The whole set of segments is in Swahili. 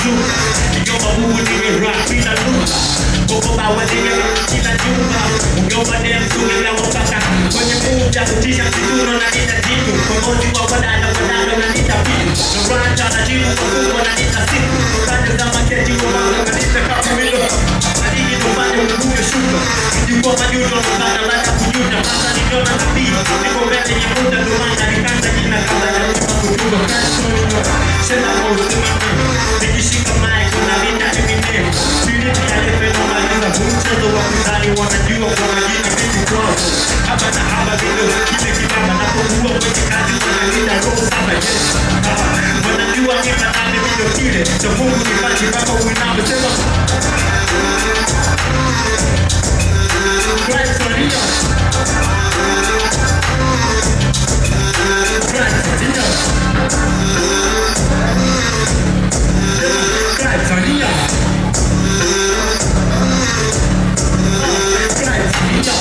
zuka. Kinyoma Mungu nimerap bila lugha. Koko bawa nige kila nyumba. Unyoma ne mtungi la wapaka. Kwenye muda kutisha msituro na nita jitu. Komoji wa wadada na nita vitu. Noranta na jimu kwa kubwa na nita siku. Kande za maketi wa wala na nita kapimilo. Adigi tupande ubuye shuka. Kijukua majuto mpana lata kujuta. Masa nijona na pii. Niko mbele nye muda dumanda. Nikanda jina kanda na nita kujuta. Sena kwa usima nikishika mai kuna vita emine. Filiti ya lepe na maliza. Mchezo wa kuzali wanajua kwa majina vitu kwao. Haba na haba video. Kile kibaba na kuhua kwenye kazi wanalita roho saba yes. Wanajua kima nane video kile. Cha Mungu ni pachi baba uiname sema. Christ Maria. Christ Maria. Christ Maria. Christ Maria.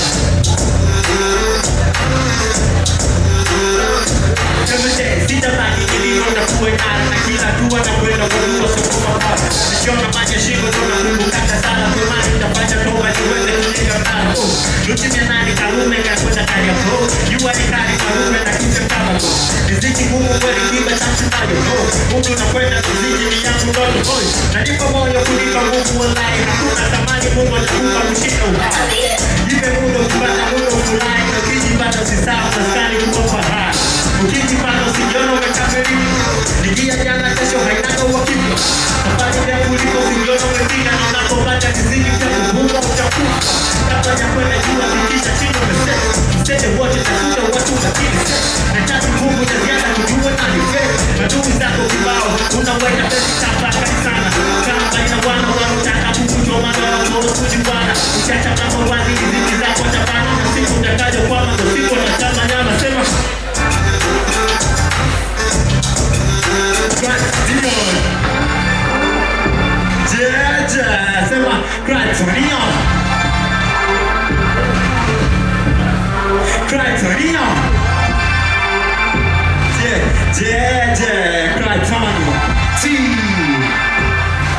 Sita baki niliona kuendana na kila dua na kwenda kwa dua sokoma pala. Nikiona maji shingo tuna kumbukata sana kwa maana nitafanya toba niweze kujenga mtaro. Lutimia nani karume kakwenda Kariako. Jua ni kali karume na kisha Kabako. Riziki Mungu kweli kiba chansi tayo no. Mungu nakwenda kuziki ni yangu ndoto boy. Nanipa moyo kulipa Mungu wallahi. Hakuna thamani Mungu atakupa kushinda uhai. Ipe muda kupata muda ufurahi. Na ukijipata usisahau maskani kuwa fahari. Ukijipata usijiona umekamilika. Nikia jana kesho hainaka uhakika. Safari ya kuliko usijiona umefika. Na unapopata riziki cha kufunga utakufa. Kabla ya kwenda jua kikisha chini umesema. Msete wote tafuta watu lakini sema. Nataka Mungu ya ziada kujua na ni fair. Madumi zako kibao unaweka pesi tafakari sana. Kama ina wana wanataka kukujoma na wanataka kujiwana. Uchacha kama wazi riziki zako tapana. Na siku utakaja kwa mazo siku watatama nyama sema. Sema Christ Maria. Christ Maria. Christ Maria.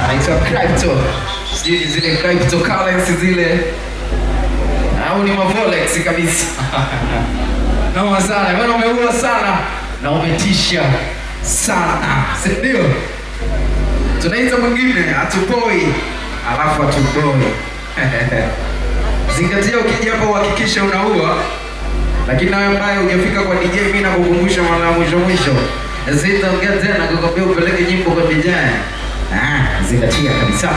Anaitwa Crypto. Sijui zile cryptocurrency zile au ni mavolex kabisa. Naomba sana, bwana umeua sana na umetisha sana. Ndio. Tunaita mwingine atupoi alafu atuboi. Zingatia ukija hapa uhakikisha unaua. Lakini nawe ambaye hujafika kwa DJ mimi nakukumbusha mara mwisho. Zitaongea tena kukwambia upeleke nyimbo kwa DJ. Zingatia kabisa.